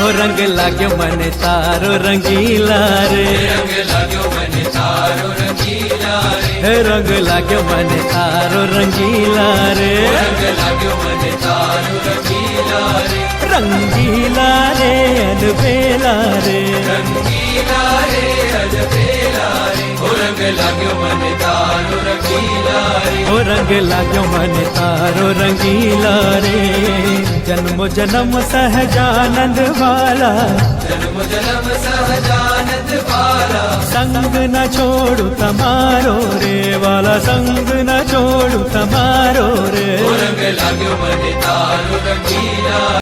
रंग लाग्यो मने तारो रंगीला रे, रंग लाग्यो मने तारो रंगीला रे, रंग लाग्यो मने तारो रंगीला रे, रंग लाग्यो मने तारो रंगीला रे, रंगीला रे अलबेला रे, रंगीला रे अलबेला रे, रंग लाग्यो मने तारो रंगीला रे, रंग लाग्यो मने तारो रंगीला रे। जन्म जन्म सहजानंद वाला, जन्म जन्म सहजानंद वाला, संग न छोड़ू तमारो रे वाला, संग न छोड़ू तमारो रे। रंग लाग्यो मने तारो रंगीला